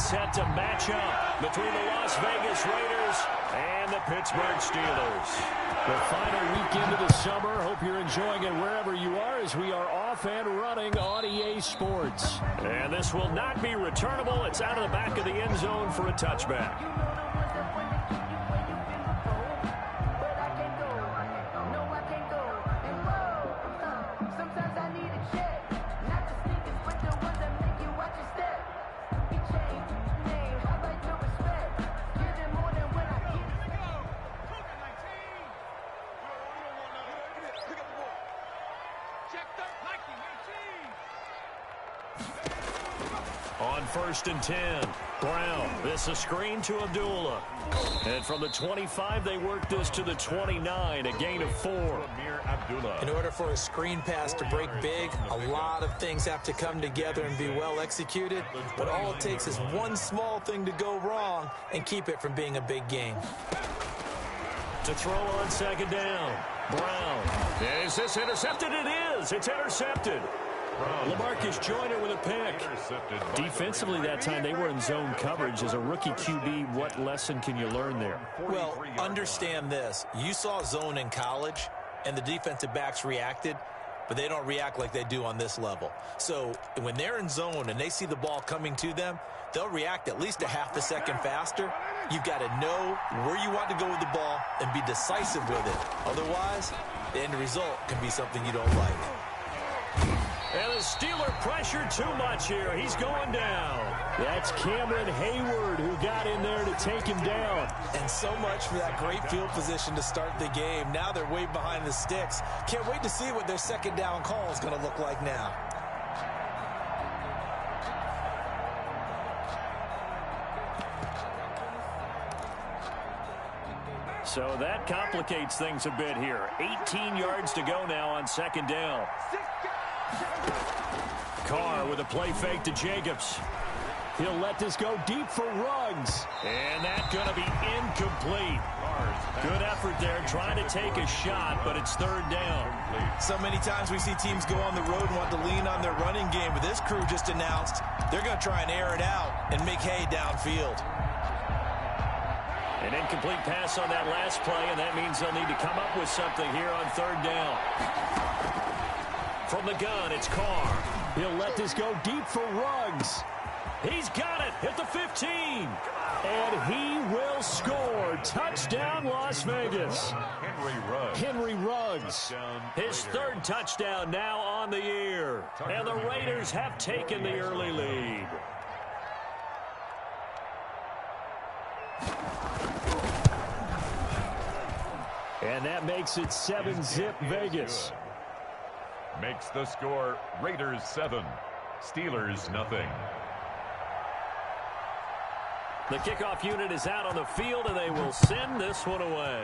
set to match up between the Las Vegas Raiders and the Pittsburgh Steelers. The final weekend of the summer. Hope you're enjoying it wherever you are as we are off and running on EA Sports. And this will not be returnable. It's out of the back of the end zone for a touchback. On 1st and 10, Brown. This a screen to Abdullah. And from the 25, they work this to the 29, a gain of 4. In order for a screen pass to break big, a lot of things have to come together and be well executed. But all it takes is one small thing to go wrong and keep it from being a big game. To throw on 2nd down, Brown. Is this intercepted? It is. It's intercepted. LaMarcus Joyner with a pick. Defensively that time, they were in zone coverage. As a rookie QB, what lesson can you learn there? Well, understand this. You saw zone in college, and the defensive backs reacted, but they don't react like they do on this level. So when they're in zone and they see the ball coming to them, they'll react at least a half a second faster. You've got to know where you want to go with the ball and be decisive with it. Otherwise, the end result can be something you don't like. And the Steeler pressure too much here. He's going down. That's Cameron Hayward who got in there to take him down. And so much for that great field position to start the game. Now they're way behind the sticks. Can't wait to see what their 2nd down call is going to look like now. So that complicates things a bit here. 18 yards to go now on 2nd down. Carr with a play fake to Jacobs. He'll let this go deep for Ruggs. And that's going to be incomplete. Good effort there trying to take a shot, but it's 3rd down. So many times we see teams go on the road and want to lean on their running game, but this crew just announced they're going to try and air it out and make hay downfield. An incomplete pass on that last play, and that means they'll need to come up with something here on 3rd down. From the gun, it's Carr. He'll let this go deep for Ruggs. He's got it at the 15. And he will score. Touchdown, Las Vegas. Henry Ruggs. His 3rd touchdown now on the year. And the Raiders have taken the early lead. And that makes it 7-zip Vegas. Makes the score Raiders 7, Steelers nothing. The kickoff unit is out on the field, and they will send this one away.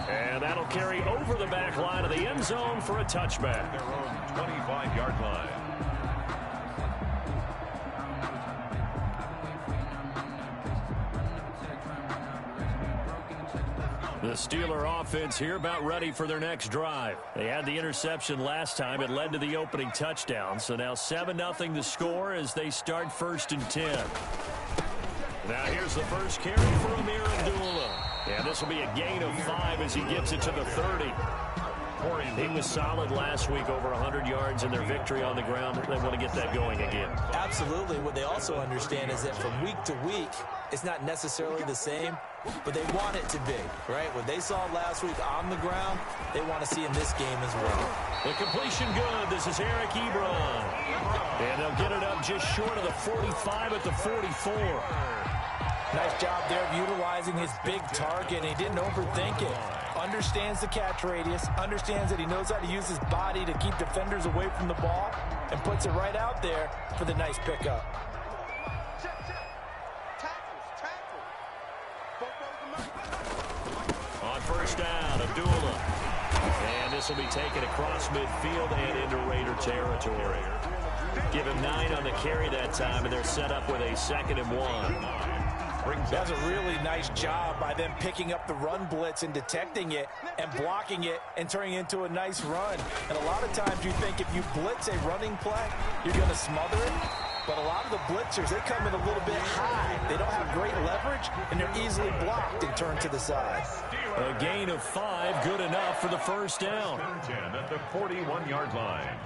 And that'll carry over the back line of the end zone for a touchback. Their own 25-yard line. The Steeler offense here about ready for their next drive. They had the interception last time. It led to the opening touchdown. So now 7-0 the score as they start 1st and 10. Now here's the first carry for Amir Abdullah. And this will be a gain of 5 as he gets it to the 30. He was solid last week, over 100 yards in their victory on the ground. They want to get that going again. Absolutely. What they also understand is that from week to week, it's not necessarily the same, but they want it to be, right? What they saw last week on the ground, they want to see in this game as well. The completion good. This is Eric Ebron. And they'll get it up just short of the 45 at the 44. Nice job there of utilizing his big target, and he didn't overthink it. Understands the catch radius, understands that he knows how to use his body to keep defenders away from the ball, and puts it right out there for the nice pickup. On 1st down, Abdullah. And this will be taken across midfield and into Raider territory. Give him 9 on the carry that time, and they're set up with a 2nd and 1. That's a really nice job by them picking up the run blitz and detecting it and blocking it and turning it into a nice run. And a lot of times you think if you blitz a running play, you're going to smother it. But a lot of the blitzers, they come in a little bit high. They don't have great leverage, and they're easily blocked and turned to the side. A gain of 5, good enough for the first down. 10 at the 41-yard line.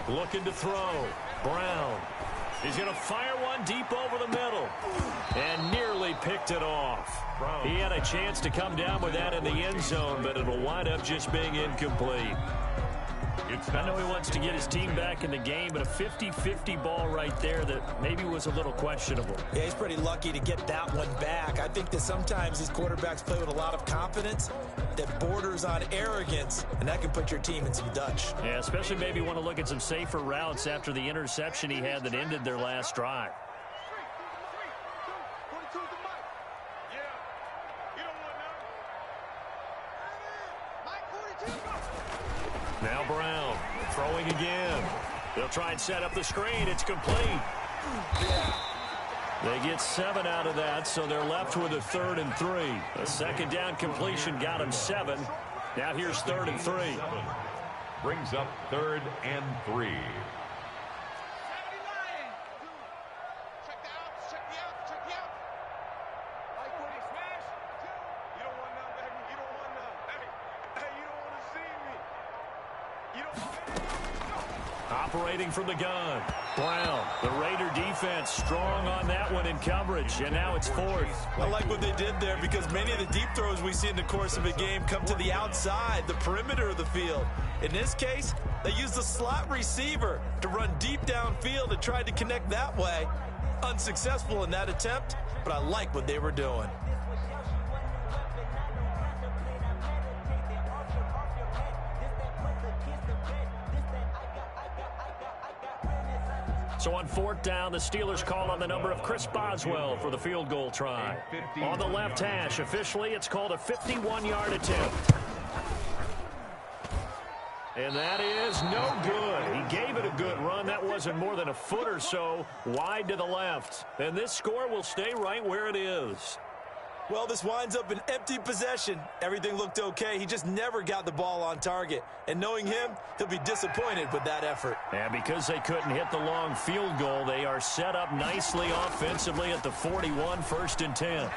Looking to throw. Brown. He's going to fire one deep over the middle. And nearly picked it off. He had a chance to come down with that in the end zone, but it'll wind up just being incomplete. I know he wants to get his team back in the game, but a 50-50 ball right there that maybe was a little questionable. Yeah, he's pretty lucky to get that one back. I think that sometimes these quarterbacks play with a lot of confidence that borders on arrogance, and that can put your team in some Dutch. Yeah, especially maybe want to look at some safer routes after the interception he had that ended their last drive. Now Brown throwing again. They'll try and set up the screen. It's complete. They get 7 out of that, so they're left with a 3rd and 3. A second down completion got them 7. Now here's 3rd and 3. Brings up 3rd and 3. Operating from the gun. Brown, the Raider defense, strong on that one in coverage, and now it's 4th. I like what they did there because many of the deep throws we see in the course of a game come to the outside, the perimeter of the field. In this case, they used the slot receiver to run deep downfield and tried to connect that way. Unsuccessful in that attempt, but I like what they were doing. So on 4th down, the Steelers call on the number of Chris Boswell for the field goal try. On the left hash, officially, it's called a 51-yard attempt. And that is no good. He gave it a good run. That wasn't more than a foot or so wide to the left. And this score will stay right where it is. Well, this winds up an empty possession. Everything looked okay. He just never got the ball on target. And knowing him, he'll be disappointed with that effort. And because they couldn't hit the long field goal, they are set up nicely offensively at the 41, 1st and 10.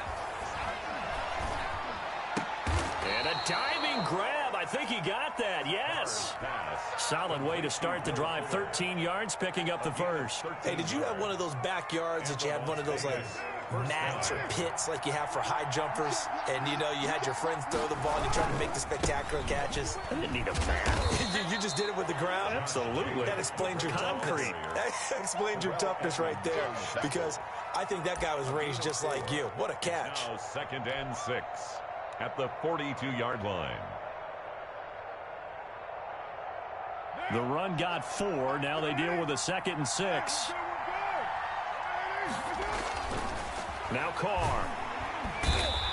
And a diving grab. I think he got that. Yes. Solid way to start the drive. 13 yards, picking up the first. Hey, did you have one of those backyards that you had one of those, like, mats or pits like you have for high jumpers, and you know you had your friends throw the ball and you tried to make the spectacular catches? I didn't need a mat. You just did it with the ground? Absolutely. That explains your concrete. Toughness. That explains your toughness right there, because I think that guy was raised just like you. What a catch. Now 2nd and 6 at the 42-yard line. The run got 4. Now they deal with a 2nd and 6. Now Carr.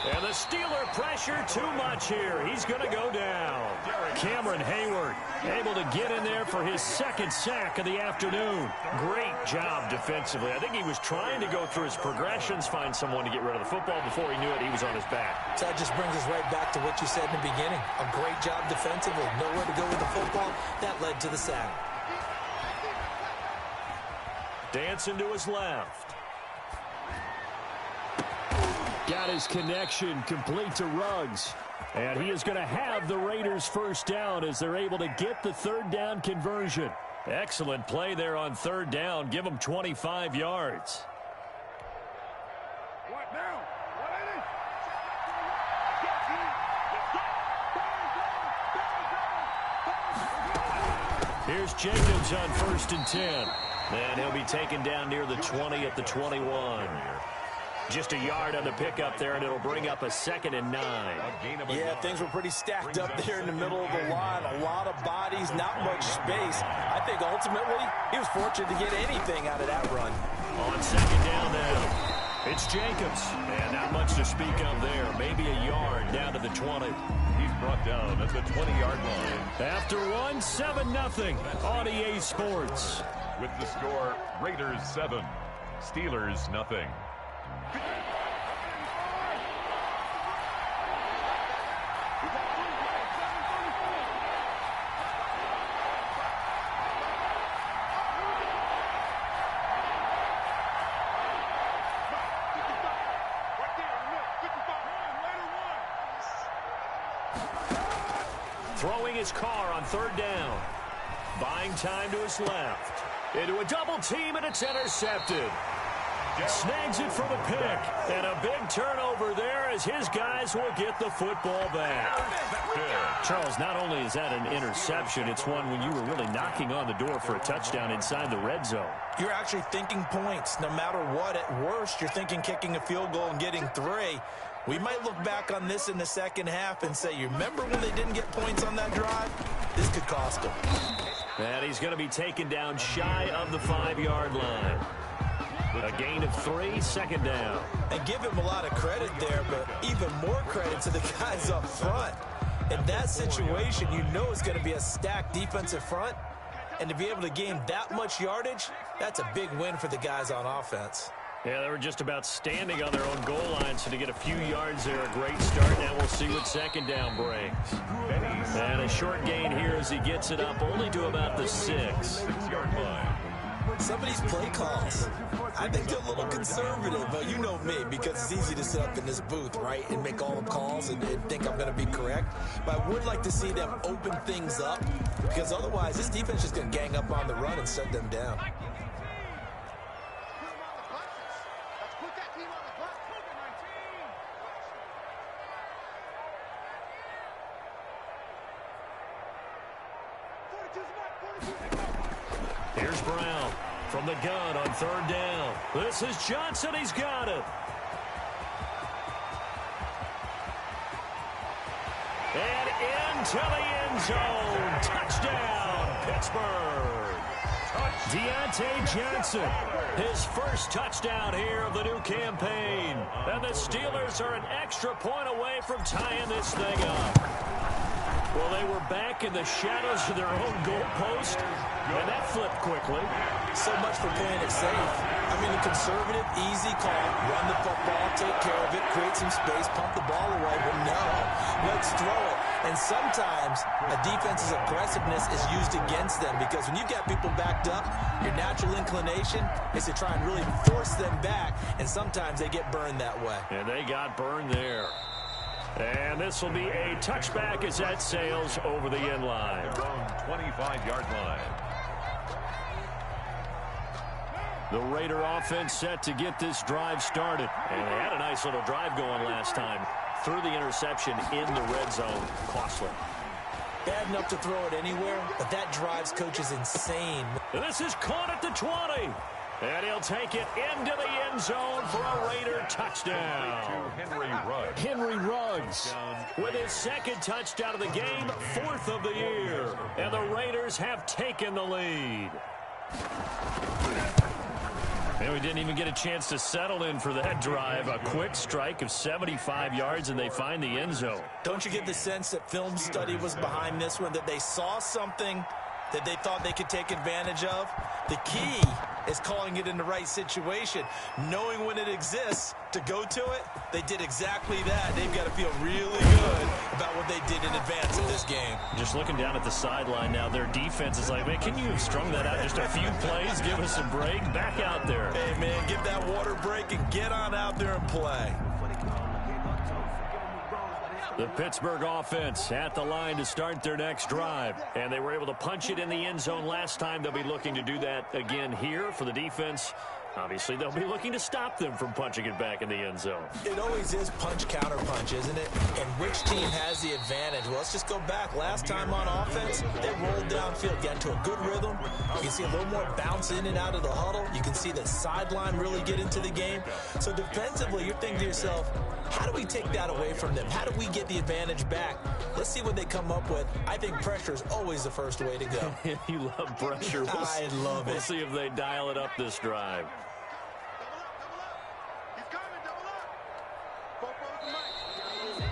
And the Steeler pressure too much here. He's going to go down. Cameron Hayward able to get in there for his 2nd sack of the afternoon. Great job defensively. I think he was trying to go through his progressions, find someone to get rid of the football. Before he knew it, he was on his back. So that just brings us right back to what you said in the beginning. A great job defensively. Nowhere to go with the football. That led to the sack. Dancing to his left. Got his connection complete to Ruggs. And he is going to have the Raiders' first down as they're able to get the 3rd down conversion. Excellent play there on 3rd down. Give them 25 yards. Here's Jacobs on 1st and 10. And he'll be taken down near the 20 at the 21. Just a yard on the pickup there, and it'll bring up a 2nd and 9. Yeah, things were pretty stacked up there in the middle of the line. A lot of bodies, not much space. I think ultimately he was fortunate to get anything out of that run. On 2nd down now. It's Jacobs. And not much to speak of there. Maybe a yard down to the 20. He's brought down at the 20-yard line. After one, 7-0 on EA Sports. With the score, Raiders 7, Steelers nothing. Throwing his car on third down. Buying time to his left. Into a double team, and it's intercepted. Snags it for the pick. And a big turnover there as his guys will get the football back. Charles, not only is that an interception, it's one when you were really knocking on the door for a touchdown inside the red zone. You're actually thinking points. No matter what, at worst, you're thinking kicking a field goal and getting 3. We might look back on this in the second half and say, you remember when they didn't get points on that drive? This could cost them. And he's going to be taken down shy of the 5-yard line. A gain of 3, second down. And give him a lot of credit there, but even more credit to the guys up front. In that situation, you know it's going to be a stacked defensive front. And to be able to gain that much yardage, that's a big win for the guys on offense. Yeah, they were just about standing on their own goal line, so to get a few yards there, a great start. Now we'll see what second down brings. And a short gain here as he gets it up only to about the 6-yard line. Some of these play calls, I think they're a little conservative, but you know me, because it's easy to sit up in this booth, right, and make all the calls and think I'm going to be correct. But I would like to see them open things up, because otherwise this defense is just going to gang up on the run and shut them down. Here's Brown from the gun on third down. This is Johnson. He's got it. And into the end zone. Touchdown, Pittsburgh. Deontay Johnson, his first touchdown here of the new campaign. And the Steelers are an extra point away from tying this thing up. Well, they were back in the shadows of their own goalpost, and that flipped quickly. So much for playing it safe. I mean, a conservative, easy call, run the football, take care of it, create some space, pump the ball away. But no, let's throw it. And sometimes a defense's aggressiveness is used against them, because when you got people backed up, your natural inclination is to try and really force them back, and sometimes they get burned that way. And they got burned there. And this will be a touchback as that sails over the end line. 25-yard line. The Raider offense set to get this drive started. And they had a nice little drive going last time. Threw the interception in the red zone. Costly. Bad enough to throw it anywhere, but that drives coaches insane. This is caught at the 20. And he'll take it into the end zone for a Raider touchdown. Henry Ruggs with his second touchdown of the game, 4th of the year. And the Raiders have taken the lead. And we didn't even get a chance to settle in for that drive. A quick strike of 75 yards, and they find the end zone. Don't you get the sense that film study was behind this one, that they saw something that they thought they could take advantage of? The key is calling it in the right situation, knowing when it exists to go to it. They did exactly that. They've got to feel really good about what they did in advance of this game. Just looking down at the sideline now, their defense is like, man, can you have strung that out just a few plays? Give us a break. Back out there. Hey, man, give that water break and get on out there and play. The Pittsburgh offense at the line to start their next drive. And they were able to punch it in the end zone last time. They'll be looking to do that again here for the defense. Obviously, they'll be looking to stop them from punching it back in the end zone. It always is punch, counter punch, isn't it? And which team has the advantage? Well, let's just go back. Last time on offense, they rolled downfield, got into a good rhythm. You can see a little more bounce in and out of the huddle. You can see the sideline really get into the game. So defensively, you're thinking to yourself, how do we take that away from them? How do we get the advantage back? Let's see what they come up with. I think pressure is always the first way to go. You love pressure. I love it. We'll see if they dial it up this drive.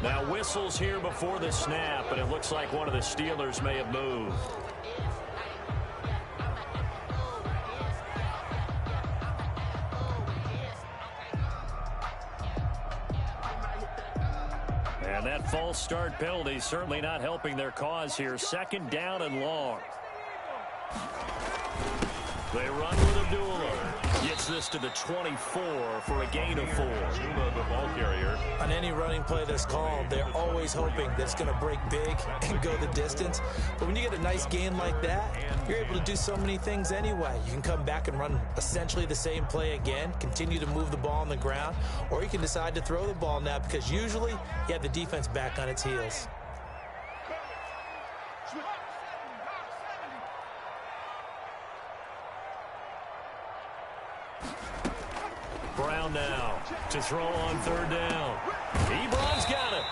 Now whistles here before the snap, and it looks like one of the Steelers may have moved. And that false start penalty certainly not helping their cause here. Second down and long. They run with Abdullah. Gets this to the 24 for a gain of 4. Abdullah, the ball carrier. On any running play that's called, they're always hoping that it's going to break big and go the distance. But when you get a nice gain like that, you're able to do so many things anyway. You can come back and run essentially the same play again, continue to move the ball on the ground, or you can decide to throw the ball now because usually you have the defense back on its heels. Brown now to throw on third down. Ebron's got it.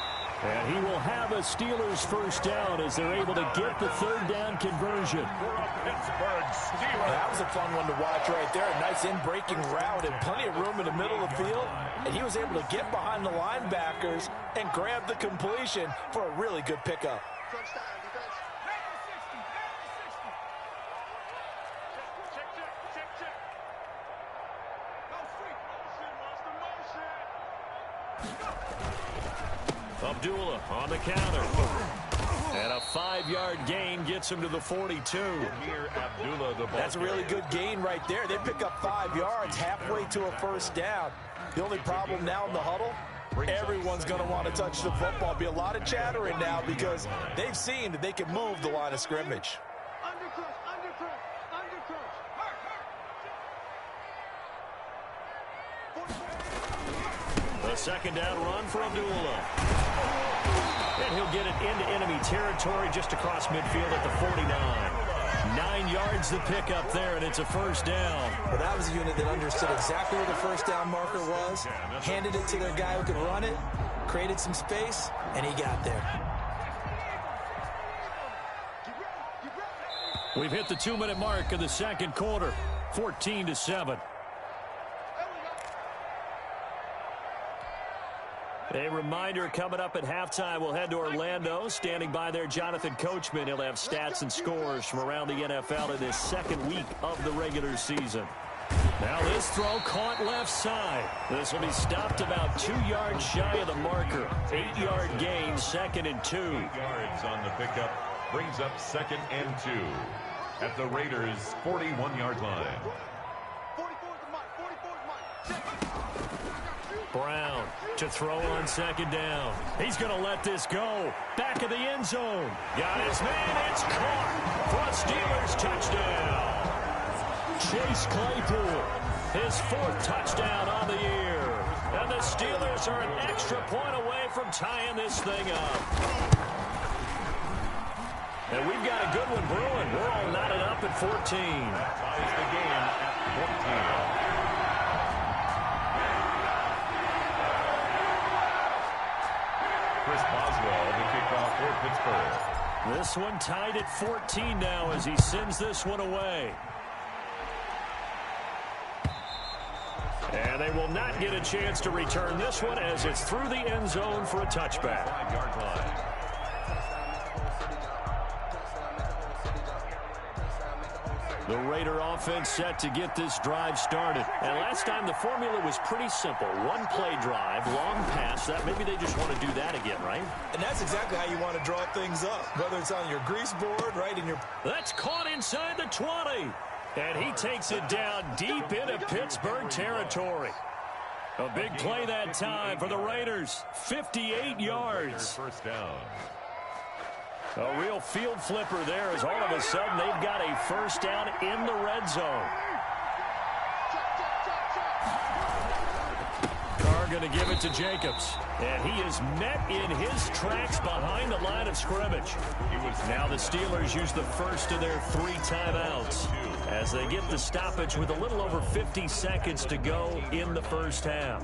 And he will have a Steelers first down as they're able to get the third down conversion. That was a fun one to watch right there. A nice in-breaking route and plenty of room in the middle of the field. And he was able to get behind the linebackers and grab the completion for a really good pickup. Abdullah on the counter. And a 5-yard gain gets him to the 42. That's a really good gain right there. They pick up 5 yards halfway to a first down. The only problem now in the huddle, everyone's going to want to touch the football. Be a lot of chattering now because they've seen that they can move the line of scrimmage. A second down run for Abdullah. And he'll get it into enemy territory just across midfield at the 49. 9 yards the pickup there, and it's a first down. Well, that was a unit that understood exactly where the first down marker was, handed it to their guy who could run it, created some space, and he got there. We've hit the 2-minute mark of the second quarter, 14-7. A reminder coming up at halftime, we'll head to Orlando. Standing by there, Jonathan Coachman. He'll have stats and scores from around the NFL in his second week of the regular season. Now this throw caught left side. This will be stopped about 2 yards shy of the marker. 8-yard gain, 2nd and 2. 8 yards on the pickup brings up 2nd and 2 at the Raiders' 41-yard line. Brown to throw on second down. He's going to let this go. Back of the end zone. Got his man. It's caught for a Steelers touchdown. Chase Claypool, his 4th touchdown on the year. And the Steelers are an extra point away from tying this thing up. And we've got a good one brewing. We're all knotted up at 14. Ties the game at 14. Chris Boswell, the kickoff for Pittsburgh. This one tied at 14 now as he sends this one away. And they will not get a chance to return this one as it's through the end zone for a touchback. 5-yard line. The Raider offense set to get this drive started. And last time the formula was pretty simple. One play drive, long pass. That maybe they just want to do that again, right? And that's exactly how you want to draw things up. Whether it's on your grease board, right in your... That's caught inside the 20. And he takes it down deep into Pittsburgh territory. A big play that time for the Raiders. 58 yards. First down. A real field flipper there as all of a sudden they've got a first down in the red zone. Carr going to give it to Jacobs. And he is met in his tracks behind the line of scrimmage. Now the Steelers use the first of their 3 timeouts as they get the stoppage with a little over 50 seconds to go in the first half.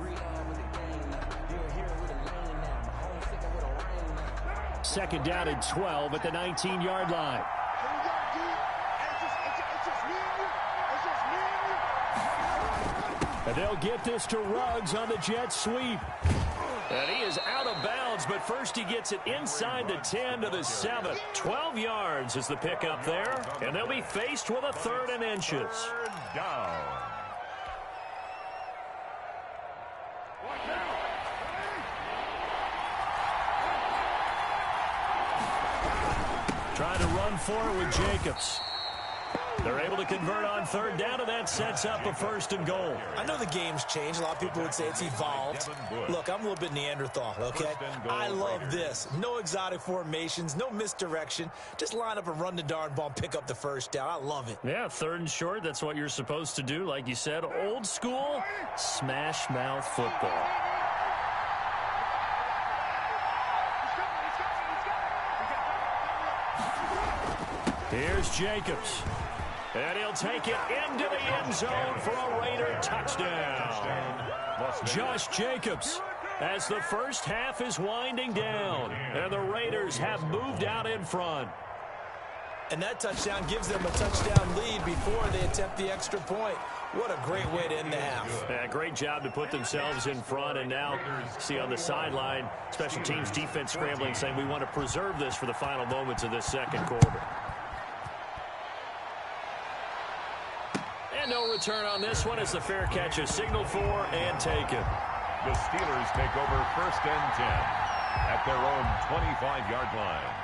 Second down and 12 at the 19-yard line. And they'll get this to Ruggs on the jet sweep. And he is out of bounds, but first he gets it inside the 10 to the 7. 12 yards is the pickup there, and they'll be faced with a 3rd and inches. Third down. Trying to run for it with Jacobs. They're able to convert on third down, and that sets up a 1st and goal. I know the game's changed. A lot of people would say it's evolved. Look, I'm a little bit Neanderthal, okay? I love this. No exotic formations, no misdirection. Just line up and run the darn ball and pick up the 1st down. I love it. Yeah, 3rd and short, that's what you're supposed to do. Like you said, old school, smash mouth football. Here's Jacobs. And he'll take it into the end zone for a Raider touchdown. Josh Jacobs, as the first half is winding down, and the Raiders have moved out in front. And that touchdown gives them a touchdown lead before they attempt the extra point. What a great way to end the half. Yeah, great job to put themselves in front, and now see on the sideline, special teams defense scrambling, saying we want to preserve this for the final moments of this 2nd quarter. No return on this one as the fair catch is signaled for and taken. The Steelers take over 1st and 10 at their own 25-yard line.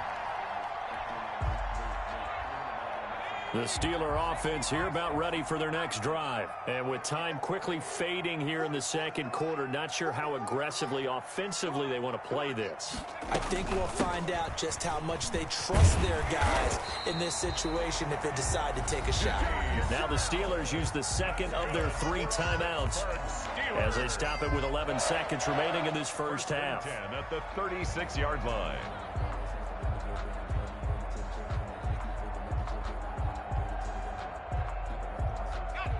The Steeler offense here about ready for their next drive. And with time quickly fading here in the 2nd quarter, not sure how aggressively, offensively they want to play this. I think we'll find out just how much they trust their guys in this situation if they decide to take a shot. Now the Steelers use the 2nd of their 3 timeouts as they stop it with 11 seconds remaining in this 1st half. At the 36-yard line.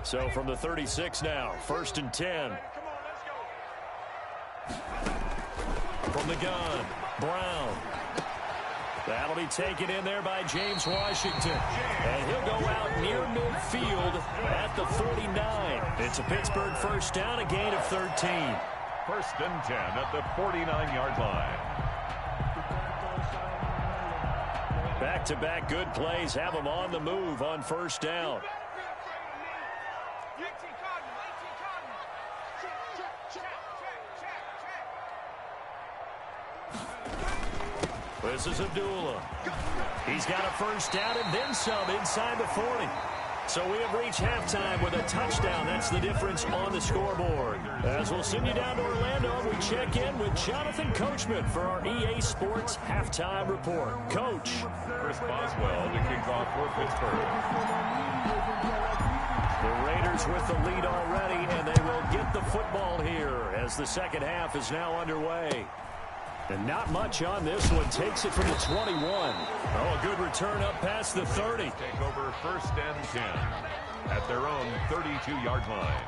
So from the 36 now, 1st and 10. From the gun, Brown. That'll be taken in there by James Washington. And he'll go out near midfield at the 49. It's a Pittsburgh 1st down, a gain of 13. 1st and 10 at the 49-yard line. Back-to-back good plays have them on the move on 1st down. This is Abdullah. He's got a 1st down and then some inside the 40. So we have reached halftime with a touchdown. That's the difference on the scoreboard. As we'll send you down to Orlando, we check in with Jonathan Coachman for our EA Sports Halftime Report. Coach. Chris Boswell to kick off for Pittsburgh. The Raiders with the lead already, and they will get the football here as the 2nd half is now underway. And not much on this one. Takes it from the 21. Oh, a good return up past the 30. Take over 1st and 10 at their own 32-yard line.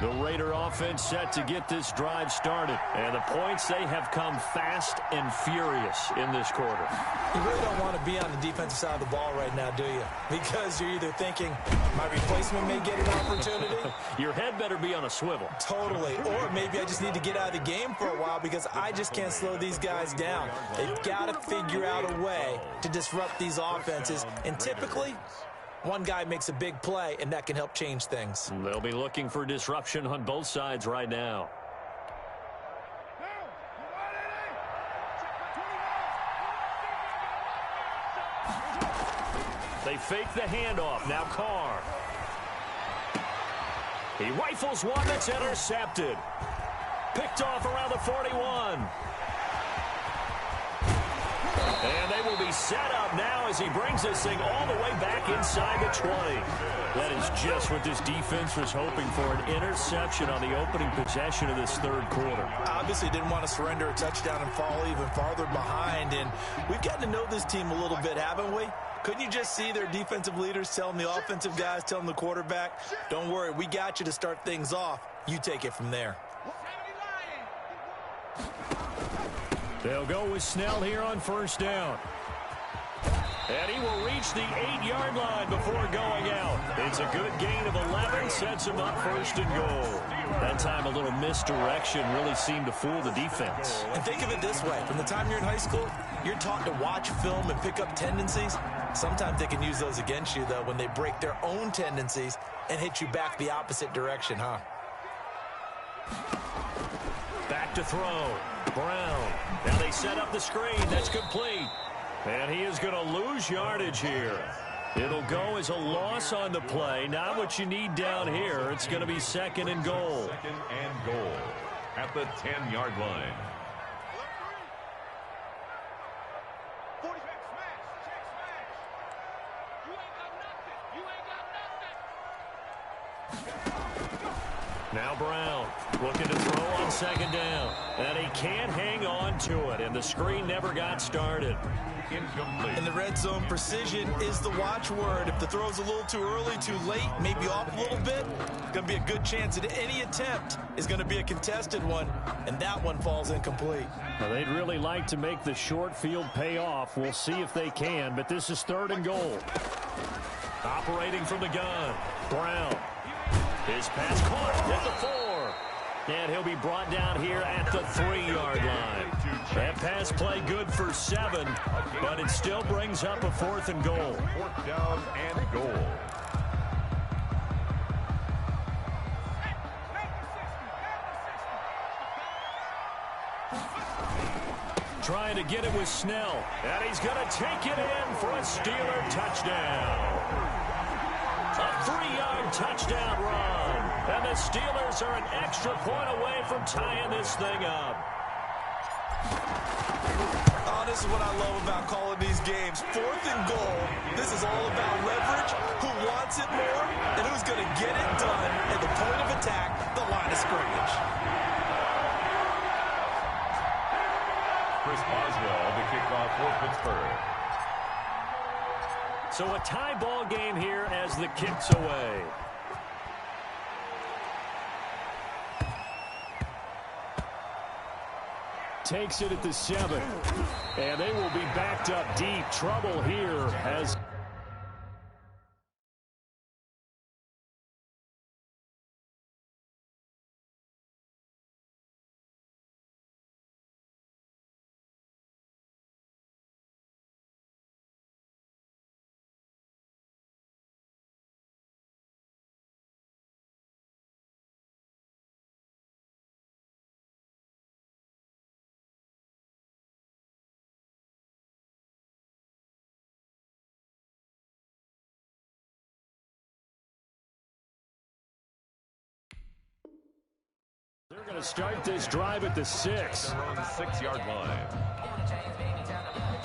The Raider offense set to get this drive started. And the points, they have come fast and furious in this quarter. You really don't want to be on the defensive side of the ball right now, do you? Because you're either thinking, my replacement may get an opportunity. Your head better be on a swivel. Totally. Or maybe I just need to get out of the game for a while because I just can't slow these guys down. They've got to figure out a way to disrupt these offenses. And typically, one guy makes a big play, and that can help change things. They'll be looking for disruption on both sides right now. They fake the handoff. Now Carr. He rifles one that's intercepted. Picked off around the 41. And they will be set up now as he brings this thing all the way back inside the 20. That is just what this defense was hoping for, an interception on the opening possession of this 3rd quarter. Obviously didn't want to surrender a touchdown and fall even farther behind. And we've gotten to know this team a little bit, haven't we? Couldn't you just see their defensive leaders telling the offensive guys, telling the quarterback, don't worry, we got you to start things off. You take it from there. They'll go with Snell here on 1st down. And he will reach the 8-yard line before going out. It's a good gain of 11, sets him up 1st and goal. That time a little misdirection really seemed to fool the defense. And think of it this way. From the time you're in high school, you're taught to watch film and pick up tendencies. Sometimes they can use those against you, though, when they break their own tendencies and hit you back the opposite direction, huh? Back back to throw. Brown. Now they set up the screen. That's complete. And he is going to lose yardage here. It'll go as a loss on the play. Not what you need down here. It's going to be 2nd and goal. 2nd and goal at the 10-yard line. Now Brown looking to throw on 2nd down. And he can't hang on to it. And the screen never got started. Incomplete. In the red zone, precision is the watchword. If the throw's a little too early, too late, maybe off a little bit, it's going to be a good chance that any attempt is going to be a contested one, and that one falls incomplete. Well, they'd really like to make the short field pay off. We'll see if they can, but this is 3rd and goal. Operating from the gun, Brown. His pass caught at the 4. And he'll be brought down here at the 3-yard line. That pass play good for 7, but it still brings up a 4th and goal. 4th down and goal. Trying to get it with Snell. And he's going to take it in for a Steeler touchdown. A 3-yard touchdown run. And the Steelers are an extra point away from tying this thing up. Oh, this is what I love about calling these games. 4th and goal. This is all about leverage, who wants it more, and who's going to get it done at the point of attack, the line of scrimmage. Chris Boswell, the kickoff for Pittsburgh. So a tie ball game here as the kick's away. Takes it at the 7. And they will be backed up deep. Trouble here as... They're going to start this drive at the 6. On the 6-yard line.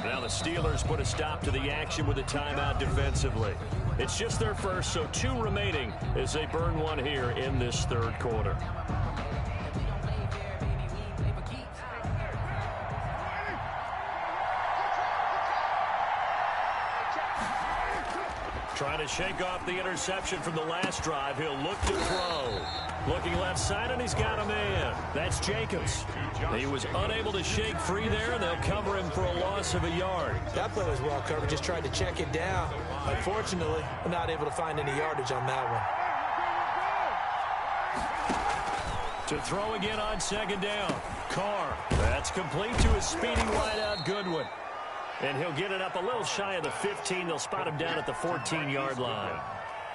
Now the Steelers put a stop to the action with a timeout defensively. It's just their first, so 2 remaining as they burn one here in this 3rd quarter. Trying to shake off the interception from the last drive. He'll look to throw. Looking left side, and he's got a man. That's Jacobs. He was unable to shake free there, and they'll cover him for a loss of a yard. That play was well covered. Just tried to check it down. Unfortunately, we're not able to find any yardage on that one. To throw again on 2nd down. Carr. That's complete to his speedy wideout, Goodwin. And he'll get it up a little shy of the 15. They'll spot him down at the 14-yard line.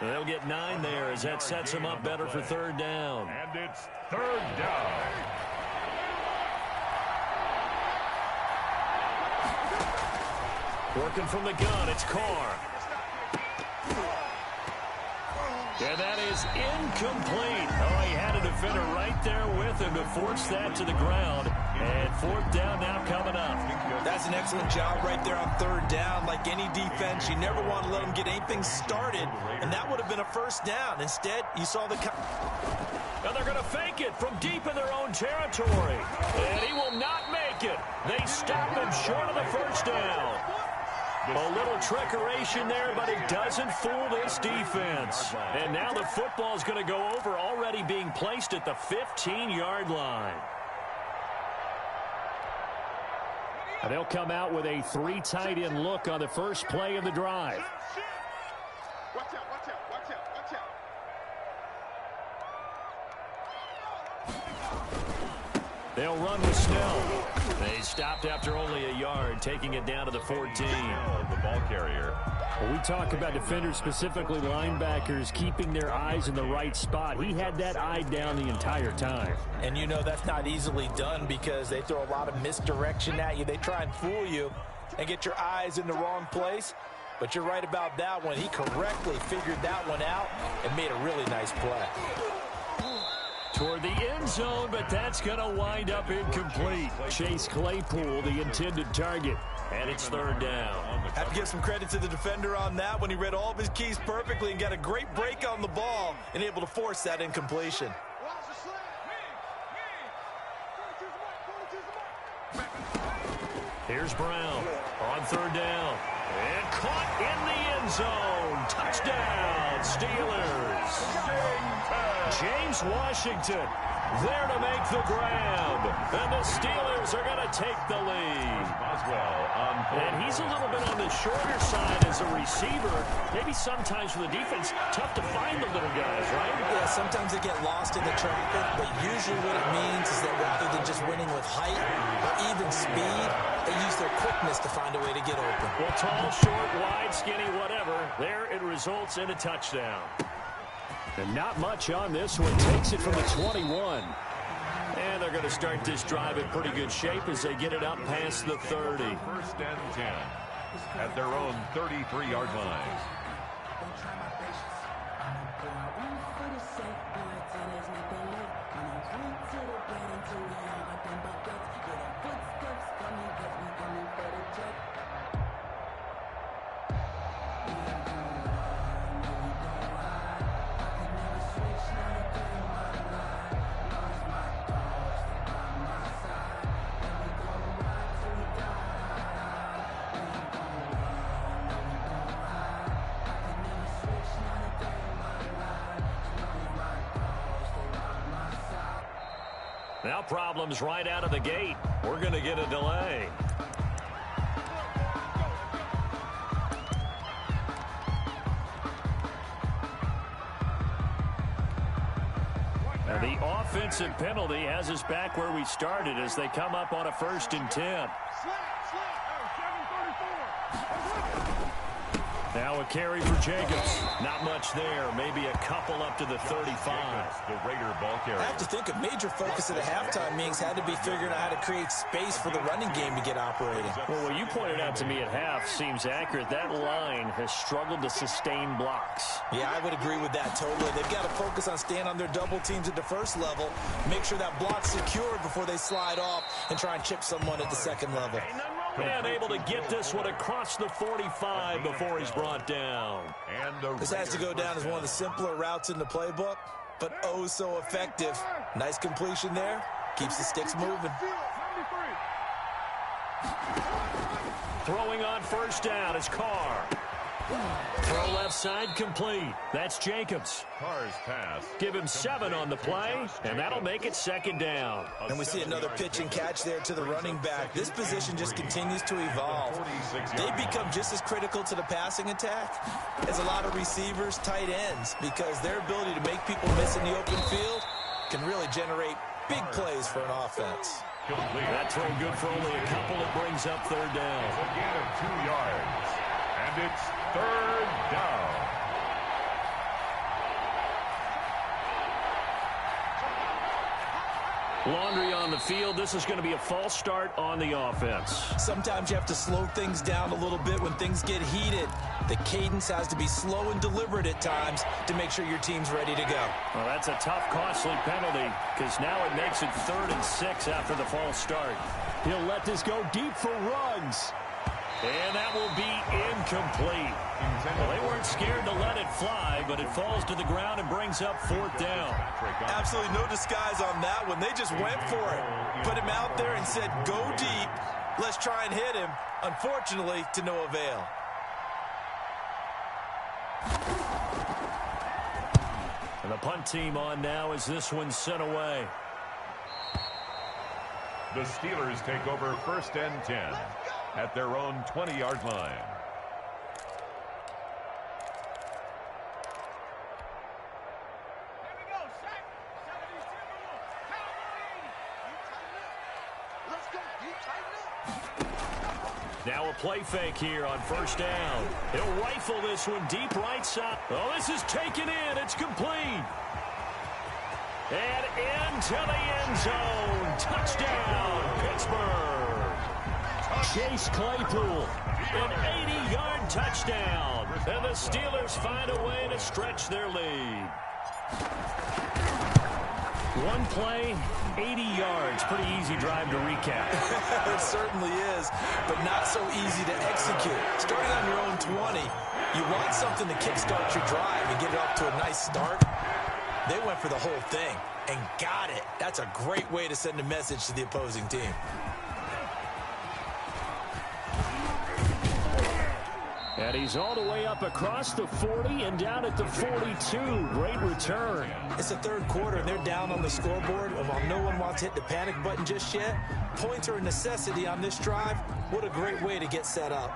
And they'll get 9 there as that sets him up better for 3rd down. And it's 3rd down. Working from the gun, it's Carr. And that is incomplete. Oh, he had a defender right there with him to force that to the ground. And 4th down now coming up. That's an excellent job right there on 3rd down. Like any defense, you never want to let them get anything started. And that would have been a 1st down. Instead, you saw the... Now they're going to fake it from deep in their own territory. And he will not make it. They stop him short of the 1st down. A little trickeration there, but it doesn't fool this defense. And now the football is going to go over, already being placed at the 15-yard line. And they'll come out with a 3 tight end look on the first play of the drive. Watch out, watch out, watch out, watch out. They'll run with Snell. They stopped after only a yard, taking it down to the 14. The ball carrier. Well, we talk about defenders, specifically linebackers, keeping their eyes in the right spot. He had that eye down the entire time. And you know that's not easily done because they throw a lot of misdirection at you. They try and fool you and get your eyes in the wrong place. But you're right about that one. He correctly figured that one out and made a really nice play. Toward the end zone, but that's going to wind up incomplete. Chase Claypool, the intended target, and it's third down. Have to give some credit to the defender on that when he read all of his keys perfectly and got a great break on the ball and able to force that incompletion. Here's Brown on third down. And caught in the end zone. Touchdown, Steelers. James Washington there to make the grab. And the Steelers are going to take the lead. And he's a little bit on the shorter side as a receiver. Maybe sometimes for the defense, tough to find the little guys, right? Yeah, sometimes they get lost in the traffic, but usually what it means is that rather than just winning with height or even speed, they use their quickness to find a way to get open. Well, tall, short, wide, skinny, whatever. There it results in a touchdown. And not much on this one. Takes it from the 21. And they're going to start this drive in pretty good shape as they get it up past the 30. First and 10 at their own 33-yard line. Now problems right out of the gate. We're going to get a delay. Now the offensive penalty has us back where we started as they come up on a 1st and 10. Now a carry for Jacobs. Not much there. Maybe a couple up to the 35. The Raider ball carrier. I have to think a major focus of the halftime meetings had to be figuring out how to create space for the running game to get operating. Well, what you pointed out to me at half seems accurate. That line has struggled to sustain blocks. Yeah, I would agree with that totally. They've got to focus on staying on their double teams at the first level, make sure that block's secured before they slide off and try and chip someone at the second level. And able to get this one across the 45 before he's brought down. This has to go down as one of the simpler routes in the playbook, but oh so effective. Nice completion there. Keeps the sticks moving. Throwing on 1st down is Carr. Throw left side complete. That's Jacobs. Carr's pass. Give him 7 on the play, and that'll make it 2nd down. And we see another pitch and catch there to the running back. This position just continues to evolve. They become just as critical to the passing attack as a lot of receivers, tight ends, because their ability to make people miss in the open field can really generate big plays for an offense. That throw good for only a couple. It brings up 3rd down. A gain of 2 yards. And it's 3rd down. Laundry on the field. This is going to be a false start on the offense. Sometimes you have to slow things down a little bit when things get heated. The cadence has to be slow and deliberate at times to make sure your team's ready to go. Well, that's a tough, costly penalty because now it makes it 3rd and 6 after the false start. He'll let this go deep for Ruggs. And that will be incomplete. Well, they weren't scared to let it fly, but it falls to the ground and brings up 4th down. Absolutely no disguise on that one. They just went for it. Put him out there and said, go deep. Let's try and hit him. Unfortunately, to no avail. And the punt team on now as this one's sent away. The Steelers take over 1st and 10 at their own 20-yard line. play fake here on first down. He'll rifle this one deep right side. Oh, this is taken in. It's complete. And into the end zone. Touchdown, Pittsburgh. Chase Claypool, an 80-yard touchdown. And the Steelers find a way to stretch their lead. One play, 80 yards. Pretty easy drive to recap. It certainly is, but not so easy to execute. Starting on your own 20, you want something to kickstart your drive and get it off to a nice start. They went for the whole thing and got it. That's a great way to send a message to the opposing team. And he's all the way up across the 40 and down at the 42. Great return. It's the third quarter, and they're down on the scoreboard. And while no one wants to hit the panic button just yet, points are a necessity on this drive. What a great way to get set up.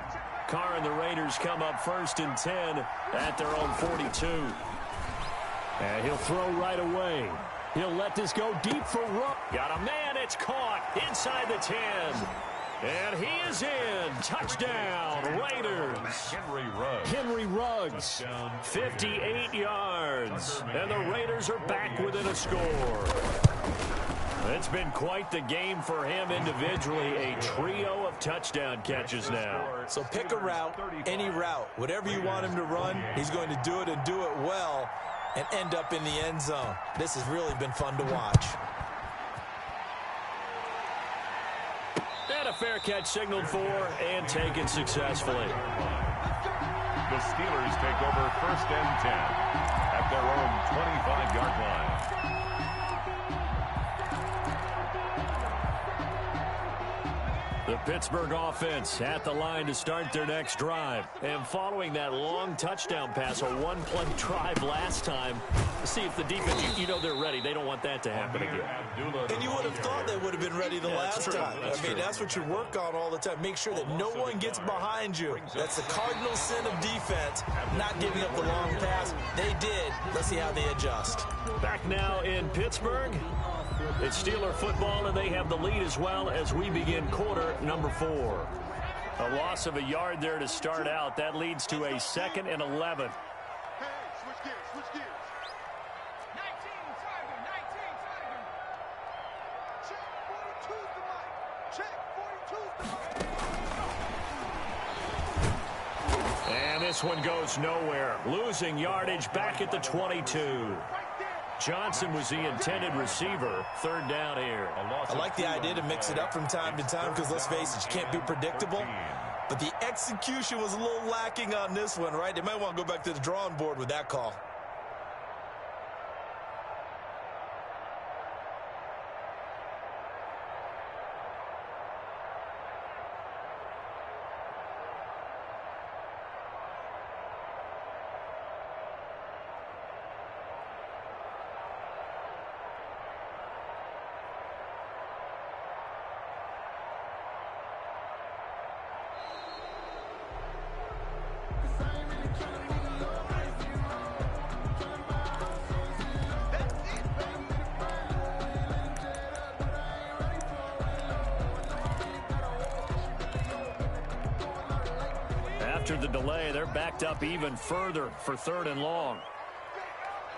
Carr and the Raiders come up first and 10 at their own 42. And he'll throw right away. He'll let this go deep for Ruggs. Got a man, it's caught inside the 10. And he is in. Touchdown, Raiders. Henry Ruggs, 58 yards. And the Raiders are back within a score. It's been quite the game for him individually. A trio of touchdown catches now. So pick a route, any route. Whatever you want him to run, he's going to do it and do it well and end up in the end zone. This has really been fun to watch. And a fair catch signaled for and taken successfully. The Steelers take over first and 10 at their own 25-yard line. The Pittsburgh offense at the line to start their next drive. And following that long touchdown pass, a one-play drive last time, see if the defense, you know they're ready. They don't want that to happen again. And you would have thought they would have been ready the last time. That's what you work on all the time. Make sure that no one gets behind you. That's the cardinal sin of defense, not giving up the long pass. They did. Let's see how they adjust. Back now in Pittsburgh. It's Steeler football, and they have the lead as well as we begin quarter number 4. A loss of a yard there to start out. That leads to a 2nd and 11. Hey, switch gears, switch gears. 19, target, 19, target. Check 42's the mic. Check 42's the mic. And this one goes nowhere. Losing yardage back at the 22. Johnson was the intended receiver. Third down here. I like the idea to mix it up from time to time because, let's face it, you can't be predictable. But the execution was a little lacking on this one, right? They might want to go back to the drawing board with that call. After the delay, they're backed up even further for 3rd and long.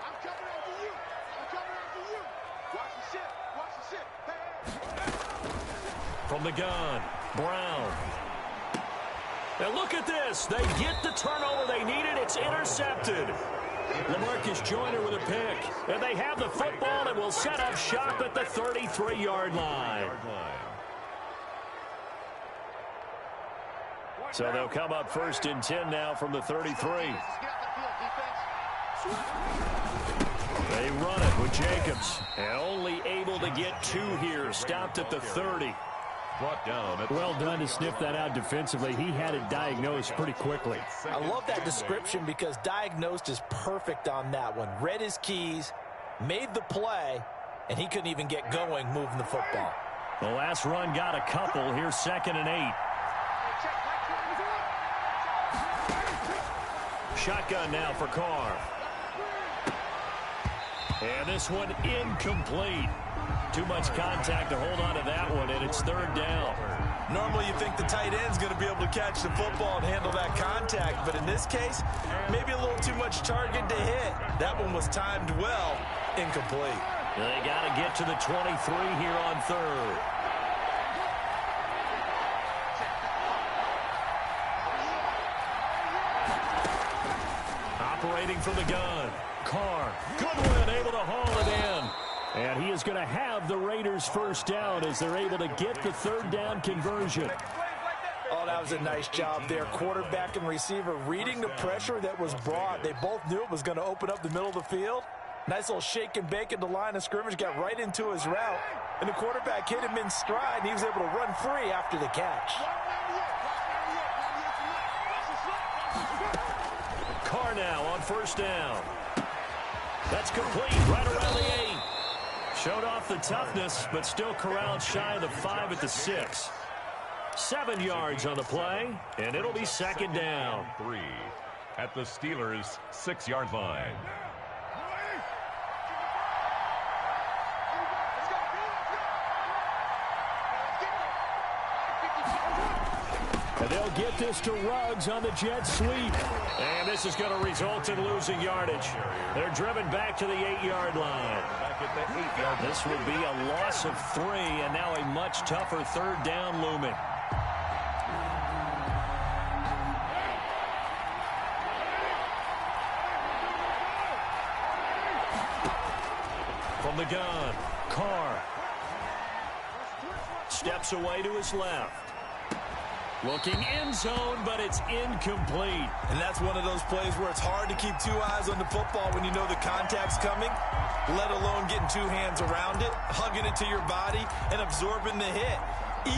I'm coming after you. I'm coming after you. Watch the ship. Watch the ship. Hey. From the gun, Brown. And look at this. They get the turnover they needed. It's intercepted. LaMarcus Joyner with a pick. And they have the football and will set up shop at the 33-yard line. So they'll come up first and 10 now from the 33. They run it with Jacobs. And only able to get 2 here. Stopped at the 30. Brought down. Well done to sniff that out defensively. He had it diagnosed pretty quickly. I love that description because diagnosed is perfect on that one. Read his keys, made the play, and he couldn't even get going moving the football. The last run got a couple. Here's 2nd and 8. Shotgun now for Carr. And this one incomplete. Too much contact to hold on to that one, and it's 3rd down. Normally you think the tight end's going to be able to catch the football and handle that contact, but in this case, maybe a little too much target to hit. That one was timed well, incomplete. They got to get to the 23 here on third. Operating from the gun. Carr, Goodwin able to haul it in. And he is going to have the Raiders first down as they're able to get the third down conversion. Oh, that was a nice job there. Quarterback and receiver reading the pressure that was brought. They both knew it was going to open up the middle of the field. Nice little shake and bake at the line of scrimmage, got right into his route. And the quarterback hit him in stride, and he was able to run free after the catch. Carr now on first down. That's complete right around the 8. Showed off the toughness, but still corralled shy of the 5 at the 6. 7 yards on the play, and it'll be second down. 3 at the Steelers' 6-yard line. And they'll get this to Ruggs on the jet sweep. And this is going to result in losing yardage. They're driven back to the 8-yard line. This will be a loss of 3, and now a much tougher third down looming. From the gun, Carr steps away to his left. Looking end zone, but it's incomplete. And that's one of those plays where it's hard to keep 2 eyes on the football when you know the contact's coming, let alone getting 2 hands around it, hugging it to your body, and absorbing the hit,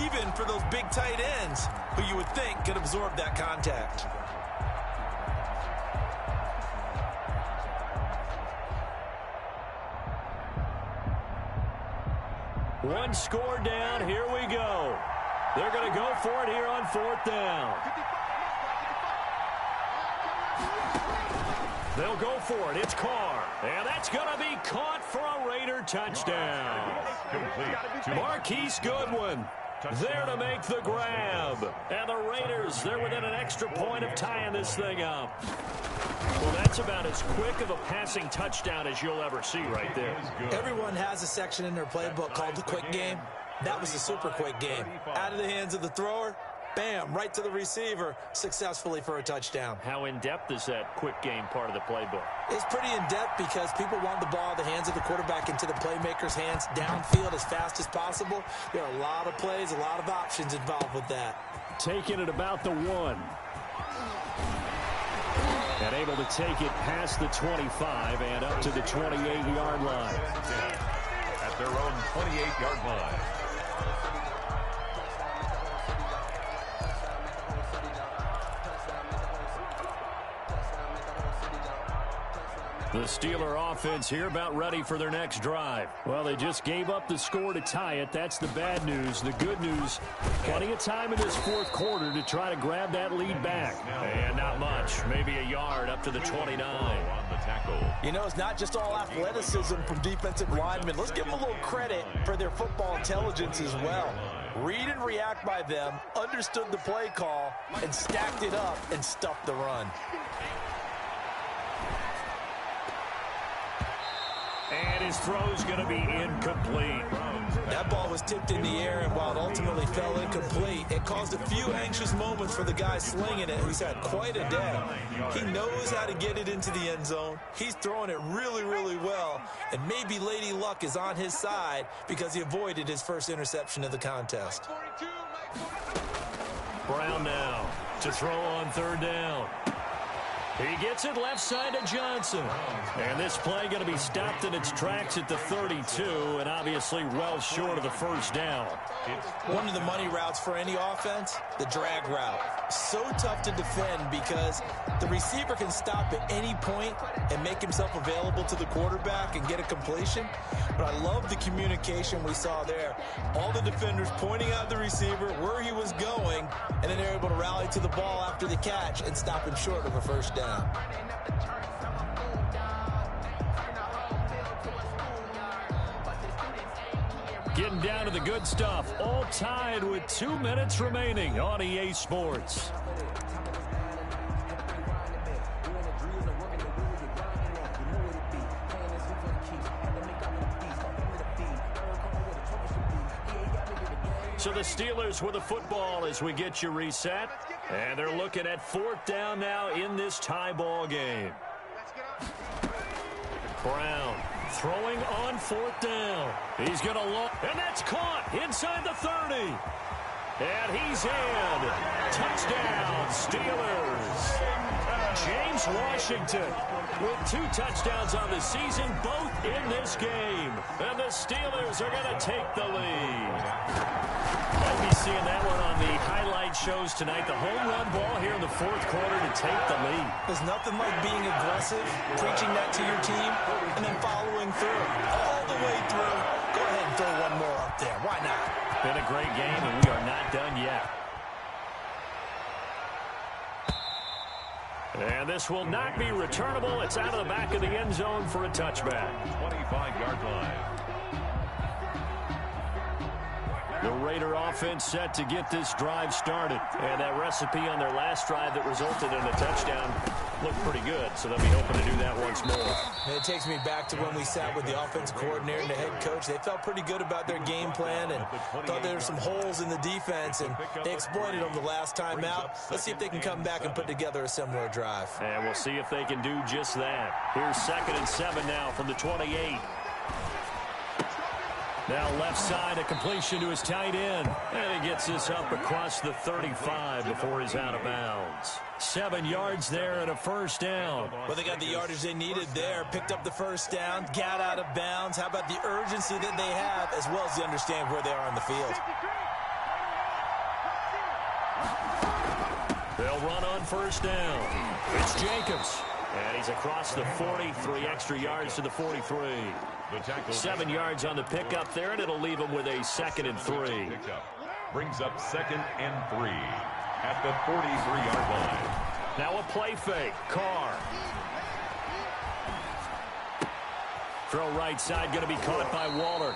even for those big tight ends who you would think could absorb that contact. One score down. Here we go. They're going to go for it here on fourth down. They'll go for it. It's Carr. And that's going to be caught for a Raider touchdown. Marquise Goodwin there to make the grab. And the Raiders, they're within an extra point of tying this thing up. Well, that's about as quick of a passing touchdown as you'll ever see right there. Everyone has a section in their playbook called the quick game. That was the super quick game. Out of the hands of the thrower, bam, right to the receiver, successfully for a touchdown. How in-depth is that quick game part of the playbook? It's pretty in-depth because people want the ball in the hands of the quarterback into the playmaker's hands downfield as fast as possible. There are a lot of plays, a lot of options involved with that. Taking it about the 1. And able to take it past the 25 and up to the 28-yard line. At their own 28-yard line. The Steeler offense here about ready for their next drive. Well, they just gave up the score to tie it. That's the bad news. The good news, plenty of time in this fourth quarter to try to grab that lead back. And not much, maybe a yard up to the 29. On the tackle. You know, it's not just all athleticism from defensive linemen. Let's give them a little credit for their football intelligence as well. Read and react by them, understood the play call, and stacked it up and stuffed the run. And his throw's going to be incomplete. That ball was tipped in the air, and while it ultimately fell incomplete, it caused a few anxious moments for the guy slinging it, who's had quite a day. He knows how to get it into the end zone. He's throwing it really, really well, and maybe Lady Luck is on his side because he avoided his first interception of the contest. Brown now to throw on third down. He gets it left side to Johnson. And this play going to be stopped in its tracks at the 32, and obviously well short of the first down. One of the money routes for any offense, the drag route. So tough to defend because the receiver can stop at any point and make himself available to the quarterback and get a completion. But I love the communication we saw there. All the defenders pointing out the receiver, where he was going, and then they're able to rally to the ball after the catch and stop him short of a first down. Getting down to the good stuff. All tied with 2 minutes remaining on EA Sports. So the Steelers with the football as we get you reset. And they're looking at 4th down now in this tie ball game. Brown throwing on 4th down. He's going to look, and that's caught inside the 30. And he's in. Touchdown, Steelers. James Washington with 2 touchdowns on the season, both in this game. And the Steelers are going to take the lead. I'll be seeing that one on the highlight shows tonight. The home run ball here in the 4th quarter to take the lead. There's nothing like being aggressive, preaching that to your team, and then following through all the way through. Go ahead and throw one more up there. Why not? Been a great game, and we are not done yet. And this will not be returnable. It's out of the back of the end zone for a touchback. 25-yard line. The Raider offense set to get this drive started. And that recipe on their last drive that resulted in a touchdown looked pretty good. So they'll be hoping to do that once more. And it takes me back to when we sat with the offensive coordinator and the head coach. They felt pretty good about their game plan and thought there were some holes in the defense, and they exploited them the last time out. Let's see if they can come back and put together a similar drive. And we'll see if they can do just that. Here's 2nd and 7 now from the 28. Now left side, a completion to his tight end. And he gets this up across the 35 before he's out of bounds. 7 yards there and a 1st down. Well, they got the yardage they needed there, picked up the 1st down, got out of bounds. How about the urgency that they have, as well as the understand where they are on the field? They'll run on 1st down. It's Jacobs. And he's across the 40, 3 extra yards to the 43. 7 yards on the pickup there, and it'll leave him with a 2nd and 3. Brings up 2nd and 3 at the 43-yard line. Now a play fake. Carr. Throw right side, going to be caught by Waller.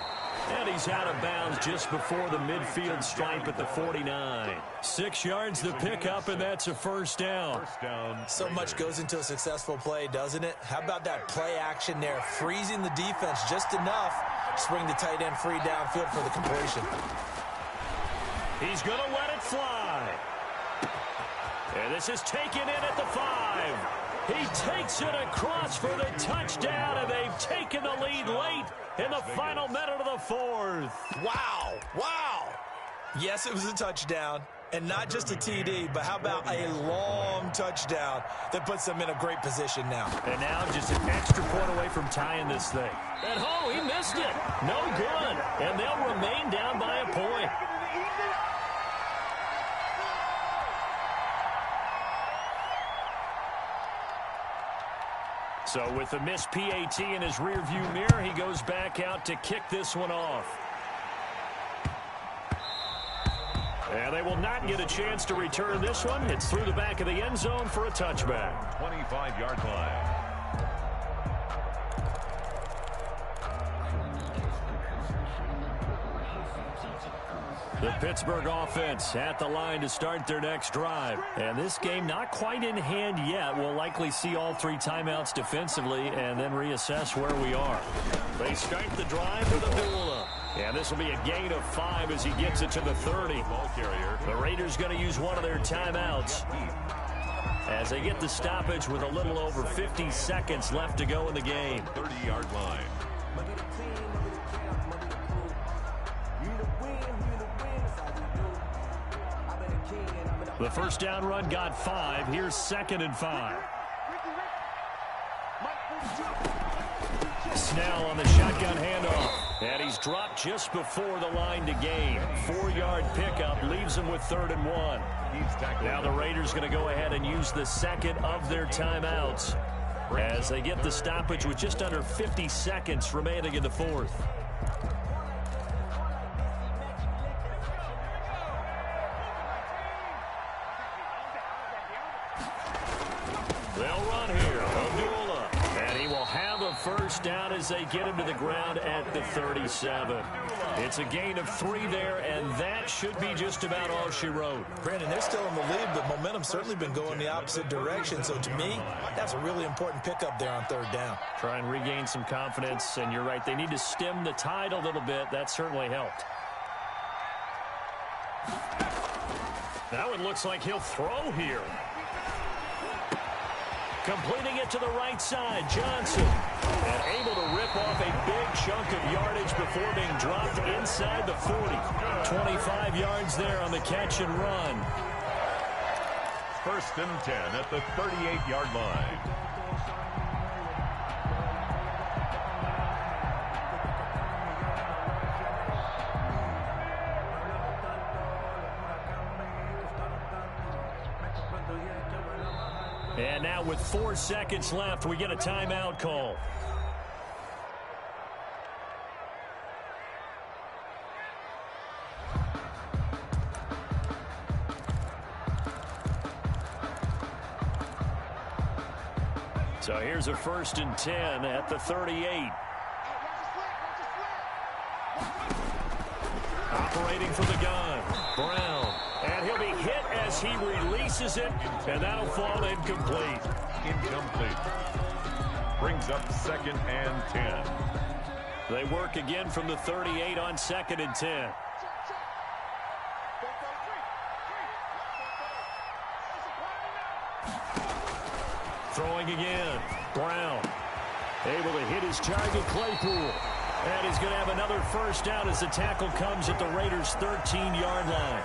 And he's out of bounds just before the midfield stripe at the 49. 6 yards the pickup, and that's a 1st down. So much goes into a successful play, doesn't it? How about that play action there, freezing the defense just enough to bring the tight end free downfield for the completion. He's going to let it fly. And this is taken in at the 5. He takes it across for the touchdown, and they've taken the lead late in the final minute of the 4th. Wow. Wow. Yes, it was a touchdown, and not just a TD, but how about a long touchdown that puts them in a great position now. And now just an extra point away from tying this thing. And oh, he missed it. No good. And they'll remain down by a point. So with the missed PAT in his rearview mirror, he goes back out to kick this one off. And they will not get a chance to return this one. It's through the back of the end zone for a touchback. 25-yard line. The Pittsburgh offense at the line to start their next drive. And this game not quite in hand yet. We'll likely see all 3 timeouts defensively and then reassess where we are. They start the drive with a duel. And this will be a gain of 5 as he gets it to the 30. Ball carrier. The Raiders going to use one of their timeouts as they get the stoppage with a little over 50 seconds left to go in the game. 30-yard line. The first down run got 5. Here's 2nd and 5. Snell on the shotgun handoff. And he's dropped just before the line to gain. 4-yard pickup leaves him with 3rd and 1. Now the Raiders going to go ahead and use the second of their timeouts as they get the stoppage with just under 50 seconds remaining in the 4th. first down as they get him to the ground at the 37. It's a gain of 3 there, and that should be just about all she wrote. Brandon, they're still in the lead, but momentum's certainly been going the opposite direction. So to me, that's a really important pickup there on third down. Try and regain some confidence, and you're right. They need to stem the tide a little bit. That certainly helped. That one looks like he'll throw here. Completing it to the right side, Johnson. And able to rip off a big chunk of yardage before being dropped inside the 40. 25 yards there on the catch and run. First and 10 at the 38-yard line. And now with 4 seconds left, we get a timeout call. So here's a first and 10 at the 38. Operating from the gun, Brown. And he'll be hit as he releases it, and that'll fall incomplete. Incomplete. Brings up second and 10. They work again from the 38 on second and 10. Throwing again, Brown. Able to hit his target, Claypool. And he's going to have another first down as the tackle comes at the Raiders' 13-yard line.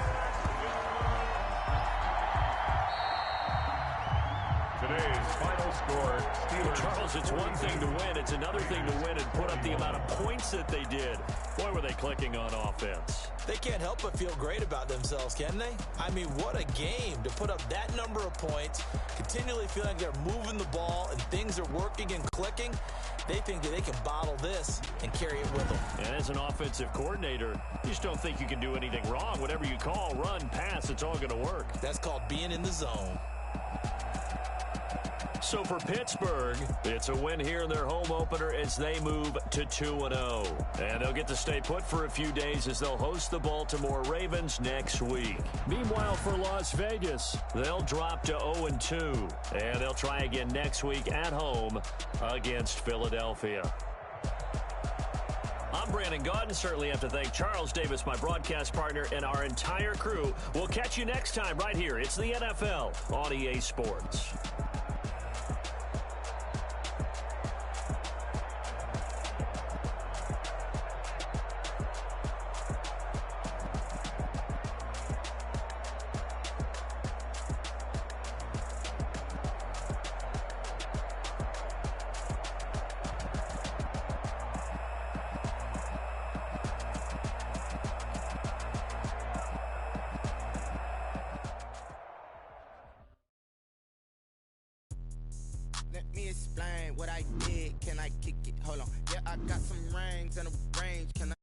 Today's final score, Steelers. Charles, it's one thing to win. It's another thing to win and put up the amount of points that they did. Boy, were they clicking on offense. They can't help but feel great about themselves, can they? I mean, what a game to put up that number of points, continually feel like they're moving the ball and things are working and clicking. They think that they can bottle this and carry it with them. And as an offensive coordinator, you just don't think you can do anything wrong. Whatever you call, run, pass, it's all going to work. That's called being in the zone. So for Pittsburgh, it's a win here in their home opener as they move to 2-0. And they'll get to stay put for a few days as they'll host the Baltimore Ravens next week. Meanwhile, for Las Vegas, they'll drop to 0-2. And they'll try again next week at home against Philadelphia. I'm Brandon Gaudin. Certainly have to thank Charles Davis, my broadcast partner, and our entire crew. We'll catch you next time right here. It's the NFL on EA Sports. Let me explain what I did. Can I kick it? Hold on. Yeah, I got some rings and a range. Can I?